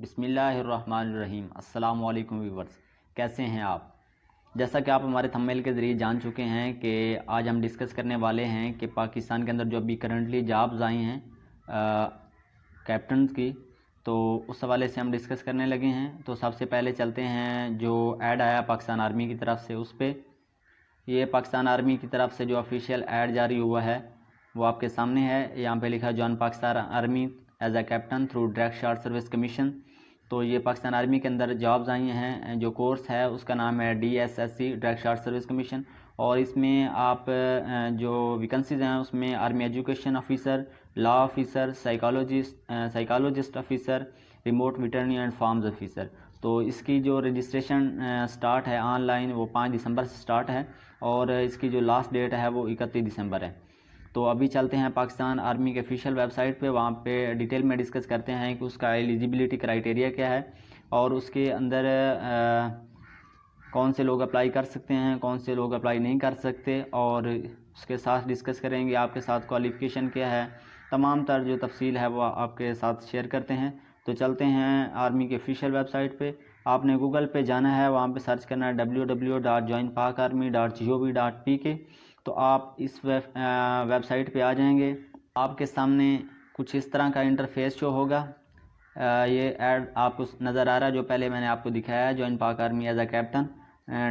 बिस्मिल्लाहिर्रहमानिर्रहीम। अस्सलाम वालेकुम व्यूवर्स, कैसे हैं आप। जैसा कि आप हमारे थंबनेल के ज़रिए जान चुके हैं कि आज हम डिस्कस करने वाले हैं कि पाकिस्तान के अंदर जो अभी करंटली जॉब्स आई हैं कैप्टन की, तो उस हवाले से हम डिस्कस करने लगे हैं। तो सबसे पहले चलते हैं जो ऐड आया पाकिस्तान आर्मी की तरफ से उस पर। ये पाकिस्तान आर्मी की तरफ से जो ऑफिशियल ऐड जारी हुआ है वो आपके सामने है। यहाँ पे लिखा join Pakistan army as a captain through direct short service commission. तो ये पाकिस्तान आर्मी के अंदर जॉब्स आई हैं। जो कोर्स है उसका नाम है DSSC direct short service commission. और इसमें आप जो वैकेंसीज हैं उसमें army education officer, law officer, psychologist officer, remote veterinary and farms officer. तो इसकी जो रजिस्ट्रेशन स्टार्ट है ऑनलाइन वो 5 दिसंबर से स्टार्ट है और इसकी जो लास्ट डेट है वो 31 दिसंबर है। तो अभी चलते हैं पाकिस्तान आर्मी के ऑफिशियल वेबसाइट पे, वहाँ पे डिटेल में डिस्कस करते हैं कि उसका एलिजिबिलिटी क्राइटेरिया क्या है और उसके अंदर कौन से लोग अप्लाई कर सकते हैं, कौन से लोग अप्लाई नहीं कर सकते, और उसके साथ डिस्कस करेंगे आपके साथ क्वालिफ़िकेशन क्या है। तमाम तर जो तफसील है वो आपके साथ शेयर करते हैं। तो चलते हैं आर्मी के ऑफिशियल वेबसाइट पे। आपने गूगल पे जाना है, वहाँ पे सर्च करना है www.joinpakarmy.gov.pk। तो आप इस वेबसाइट पे आ जाएंगे। आपके सामने कुछ इस तरह का इंटरफेस शो होगा। ये ऐड आपको नज़र आ रहा है जो पहले मैंने आपको दिखाया है, join Pak army as a captain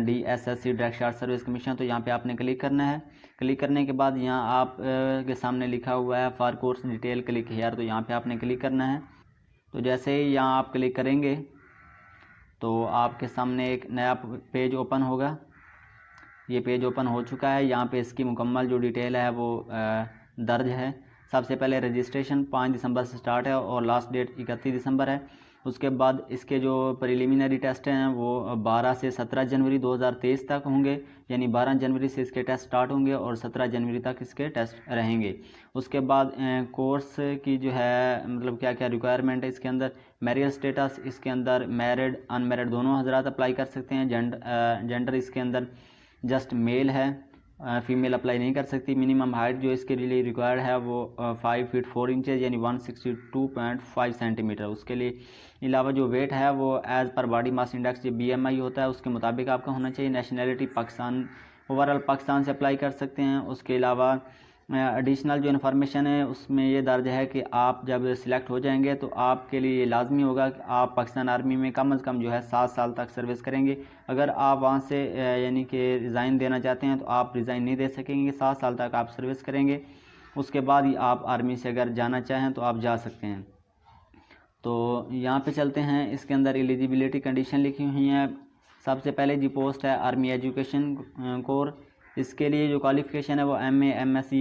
DSSC direct short service commission. तो यहाँ पे आपने क्लिक करना है। क्लिक करने के बाद यहाँ आप के सामने लिखा हुआ है for course detail click here. तो यहाँ पे आपने क्लिक करना है। तो जैसे ही यहाँ आप क्लिक करेंगे तो आपके सामने एक नया पेज ओपन होगा। ये पेज ओपन हो चुका है। यहाँ पे इसकी मुकम्मल जो डिटेल है वो दर्ज है। सबसे पहले रजिस्ट्रेशन 5 दिसंबर से स्टार्ट है और लास्ट डेट 31 दिसंबर है। उसके बाद इसके जो प्रिलिमिनरी टेस्ट हैं वो 12 से 17 जनवरी 2023 तक होंगे, यानी 12 जनवरी से इसके टेस्ट स्टार्ट होंगे और 17 जनवरी तक इसके टेस्ट रहेंगे। उसके बाद कोर्स की जो है मतलब क्या क्या रिक्वायरमेंट है इसके अंदर, मैरिज स्टेटस इसके अंदर मैरिड अनमैरिड दोनों हजरात अप्लाई कर सकते हैं। जेंडर इसके अंदर जस्ट मेल है, फीमेल अप्लाई नहीं कर सकती। मिनिमम हाइट जो इसके लिए रिक्वायर्ड है वो 5 फीट 4 इंचेज यानी 162.5 सेंटीमीटर। उसके लिए अलावा जो वेट है वो as per body mass index जो BMI होता है उसके मुताबिक आपका होना चाहिए। नेशनैलिटी पाकिस्तान, ओवरऑल पाकिस्तान से अप्लाई कर सकते हैं। उसके अलावा एडिशनल जो इन्फॉर्मेशन है उसमें ये दर्ज है कि आप जब सिलेक्ट हो जाएंगे तो आपके लिए ये लाजमी होगा कि आप पाकिस्तान आर्मी में कम अज़ कम जो है 7 साल तक सर्विस करेंगे। अगर आप वहाँ से यानी कि रिज़ाइन देना चाहते हैं तो आप रिज़ाइन नहीं दे सकेंगे। 7 साल तक आप सर्विस करेंगे, उसके बाद ही आप आर्मी से अगर जाना चाहें तो आप जा सकते हैं। तो यहाँ पे चलते हैं। इसके अंदर एलिजिबिलिटी कंडीशन लिखी हुई हैं। सबसे पहले जी पोस्ट है आर्मी एजुकेशन कोर। इसके लिए जो क्वालिफ़िकेशन है वो MA MSc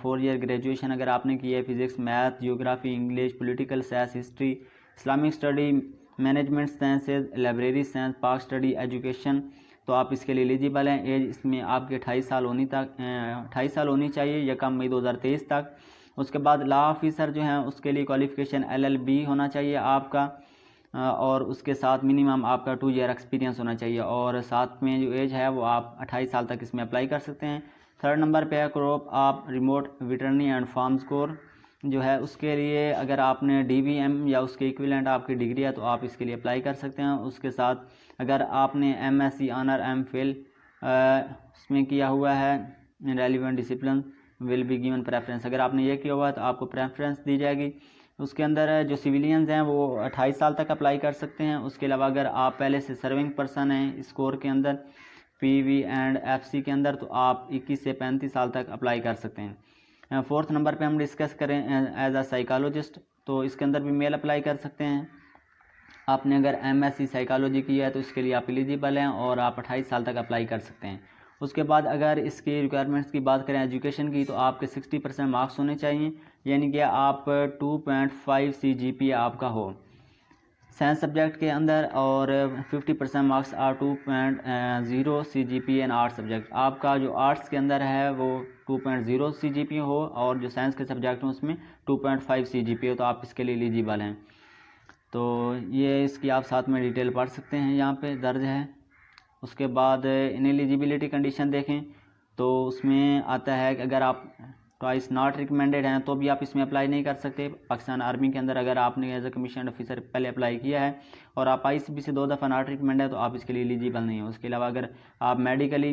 4 ईयर ग्रेजुएशन अगर आपने की है, physics, math, geography, English, political science, history, Islamic study, management sciences, library science, पाक स्टडी एजुकेशन, तो आप इसके लिए एलिजिबल हैं। एज इसमें आपकी 28 साल होनी चाहिए या कम मई 2023 तक। उसके बाद लॉ ऑफिसर जो हैं उसके लिए क्वालिफ़िकेशन LLB होना चाहिए आपका, और उसके साथ मिनिमम आपका 2 ईयर एक्सपीरियंस होना चाहिए और साथ में जो एज है वो आप 28 साल तक इसमें अप्लाई कर सकते हैं। 3rd नंबर पे है क्रॉप आप remote veterinary and farms core जो है उसके लिए अगर आपने DVM या उसके इक्विवेलेंट आपकी डिग्री है तो आप इसके लिए अप्लाई कर सकते हैं। उसके साथ अगर आपने MSc ऑनर MPhil उसमें किया हुआ है, relevant discipline will be given preference, अगर आपने ये किया हुआ है तो आपको प्रेफरेंस दी जाएगी। उसके अंदर जो सिविलियंस हैं वो 28 साल तक अप्लाई कर सकते हैं। उसके अलावा अगर आप पहले से सर्विंग पर्सन हैं स्कोर के अंदर PV एंड FC के अंदर तो आप 21 से 35 साल तक अप्लाई कर सकते हैं। 4th नंबर पे हम डिस्कस करें एज अ साइकोलॉजिस्ट, तो इसके अंदर भी मेल अप्लाई कर सकते हैं। आपने अगर MSc साइकोलॉजी की है तो इसके लिए आप एलिजिबल हैं और आप 28 साल तक अप्लाई कर सकते हैं। उसके बाद अगर इसकी रिक्वायरमेंट्स की बात करें एजुकेशन की तो आपके 60% मार्क्स होने चाहिए, यानी कि आप 2.5 CGPA आपका हो साइंस सब्जेक्ट के अंदर और 50% marks or 2.0 CGPA in arts subject. आपका जो आर्ट्स के अंदर है वो 2.0 CGPA हो और जो साइंस के सब्जेक्ट हैं उसमें 2.5 CGPA हो, तो आप इसके लिए एलिजिबल हैं। तो ये इसकी आप साथ में डिटेल पढ़ सकते हैं, यहाँ पे दर्ज है। उसके बाद इन एलिजिबिलिटी कंडीशन देखें तो उसमें आता है कि अगर आप तो इस नॉट रिकमेंडेड हैं तो भी आप इसमें अप्लाई नहीं कर सकते। पाकिस्तान आर्मी के अंदर अगर आपने एज ए कमीशन ऑफिसर पहले अप्लाई किया है और आप ICB से 2 दफ़ा नॉट रिकमेंड है तो आप इसके लिए एलिजिबल नहीं हो। उसके अलावा अगर आप मेडिकली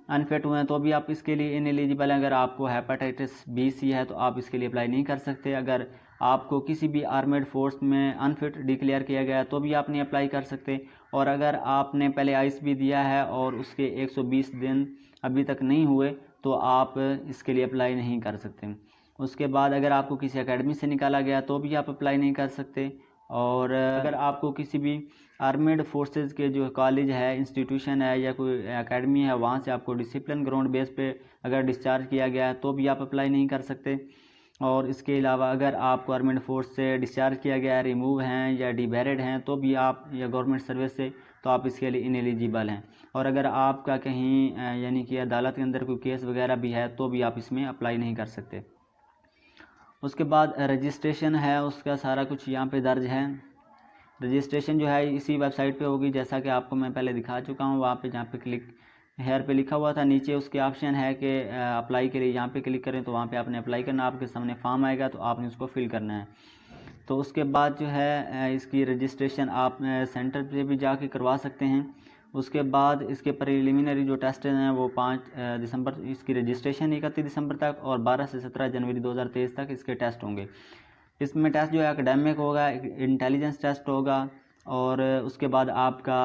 अनफिट हुए हैं तो भी आप इसके लिए इनएलिजिबल हैं। अगर आपको हेपेटाइटिस B/C है तो आप इसके लिए अप्लाई नहीं कर सकते। अगर आपको किसी भी आर्मेड फोर्स में अनफिट डिक्लेयर किया गया है तो भी आप नहीं अप्लाई कर सकते। और अगर आपने पहले ICB दिया है और उसके 120 दिन अभी तक नहीं हुए तो आप इसके लिए अप्लाई नहीं कर सकते। उसके बाद अगर आपको किसी एकेडमी से निकाला गया तो भी आप अप्लाई नहीं कर सकते। और अगर आपको किसी भी आर्मेड फोर्सेस के जो कॉलेज है, इंस्टीट्यूशन है या कोई एकेडमी है वहाँ से आपको डिसिप्लिन ग्राउंड बेस पे अगर डिस्चार्ज किया गया है तो भी आप अप्लाई नहीं कर सकते। और इसके अलावा अगर आपको आर्मेड फोर्स से डिस्चार्ज किया गया है, रिमूव हैं या डिबैरिड हैं तो भी आप, या गवर्नमेंट सर्विस से, तो आप इसके लिए इनएलिजिबल हैं। और अगर आपका कहीं यानी कि अदालत के अंदर कोई केस वगैरह भी है तो भी आप इसमें अप्लाई नहीं कर सकते। उसके बाद रजिस्ट्रेशन है, उसका सारा कुछ यहाँ पे दर्ज है। रजिस्ट्रेशन जो है इसी वेबसाइट पे होगी, जैसा कि आपको मैं पहले दिखा चुका हूँ। वहाँ पे जहाँ पे क्लिक हेयर पे लिखा हुआ था, नीचे उसके ऑप्शन है कि अप्लाई के लिए यहाँ पे क्लिक करें तो वहाँ पे आपने अप्लाई करना, आपके सामने फॉर्म आएगा तो आपने उसको फिल करना है। तो उसके बाद जो है इसकी रजिस्ट्रेशन आप सेंटर पे भी जाके करवा सकते हैं। उसके बाद इसके प्रिलिमिनरी जो टेस्ट हैं वो 5 दिसंबर, इसकी रजिस्ट्रेशन 31 दिसंबर तक, और 12 से 17 जनवरी 2023 तक इसके टेस्ट होंगे। इसमें टेस्ट जो है एकेडमिक होगा, इंटेलिजेंस टेस्ट होगा, और उसके बाद आपका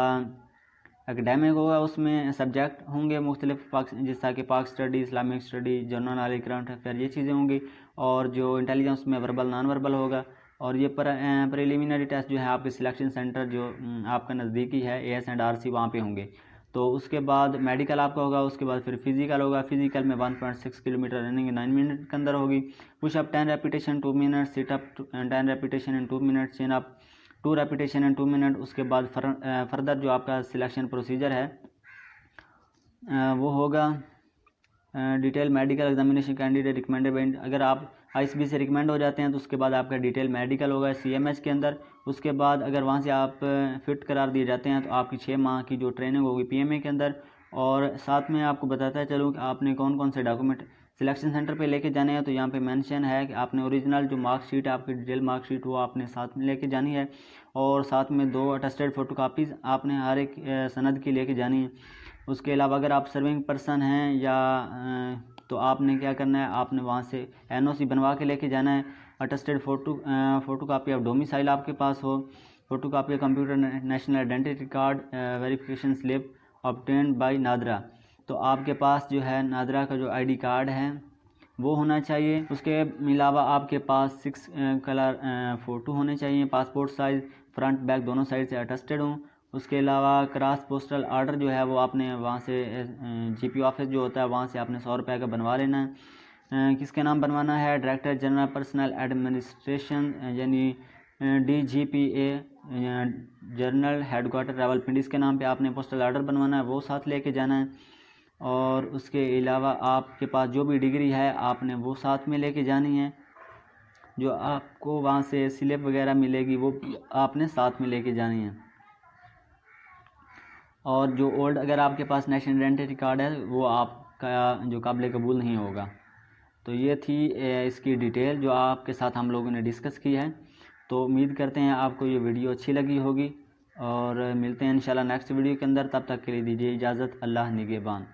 एकेडमिक होगा, उसमें सब्जेक्ट होंगे मुख्तलिफ, जैसा कि पाक study, Islamic study, general knowledge, current affair, ये चीज़ें होंगी। और जो इंटेलिजेंस में वर्बल नॉन वर्बल होगा। और ये प्रिलिमिनरी टेस्ट जो है आपके सिलेक्शन सेंटर जो आपका नज़दीकी है AS एंड RC वहाँ पे होंगे। तो उसके बाद मेडिकल आपका होगा, उसके बाद फिर फिजिकल होगा। फिजिकल में 1.6 किलोमीटर रनिंग 9 मिनट के अंदर होगी, pushup 10 repetition 2 minute, situp 10 repetition in 2 minute, chin up 2 repetition in 2 minute. उसके बाद फर्दर जो आपका सिलेक्शन प्रोसीजर है वो होगा detail medical examination candidate recommended. अगर आप ICB से रिकमेंड हो जाते हैं तो उसके बाद आपका डिटेल मेडिकल होगा CMH के अंदर। उसके बाद अगर वहाँ से आप फिट करार दिए जाते हैं तो आपकी 6 माह की जो ट्रेनिंग होगी PMA के अंदर। और साथ में आपको बताता चलूँ कि आपने कौन कौन से डॉक्यूमेंट सिलेक्शन सेंटर पे लेके जाने हैं। तो यहाँ पे मेंशन है कि आपने ओरिजिनल जो मार्कशीट है, आपकी डिटेल मार्कशीट, वो आपने साथ में लेके जानी है, और साथ में 2 अटेस्टेड फ़ोटोकॉपीज़ आपने हर एक सनद की लेके जानी है। उसके अलावा अगर आप सर्विंग पर्सन हैं या तो आपने क्या करना है, आपने वहाँ से NOC बनवा के लेके जाना है। अटेस्टेड फ़ोटोकॉपी ऑफ डोमिसाइल आपके पास हो, photocopy of computer national identity card verification slip obtained by NADRA. तो आपके पास जो है नादरा का जो ID कार्ड है वो होना चाहिए। उसके अलावा आपके पास 6 कलर फ़ोटो होने चाहिए, पासपोर्ट साइज़, फ्रंट बैक दोनों साइड से अटेस्टेड हों। उसके अलावा क्रॉस पोस्टल आर्डर जो है वो आपने वहाँ से GP ऑफिस जो होता है वहाँ से आपने 100 रुपये का बनवा लेना है। किसके नाम बनवाना है, डायरेक्टर जनरल पर्सनल एडमिनिस्ट्रेशन यानी DGPA जनरल हेडक्वार्टर रावलपिंडी, इसके नाम पे आपने पोस्टल आर्डर बनवाना है, वो साथ लेके जाना है। और उसके अलावा आपके पास जो भी डिग्री है आपने वो साथ में लेके जानी है। जो आपको वहाँ से स्लिप वगैरह मिलेगी वो आपने साथ में लेके जानी है। और जो ओल्ड, अगर आपके पास नेशनल आइडेंटिटी कार्ड है वो आपका जो काबिल कबूल नहीं होगा। तो ये थी इसकी डिटेल जो आपके साथ हम लोगों ने डिस्कस की है। तो उम्मीद करते हैं आपको ये वीडियो अच्छी लगी होगी, और मिलते हैं इंशाल्लाह नेक्स्ट वीडियो के अंदर। तब तक के लिए दीजिए इजाज़त। अल्लाह निगहबान।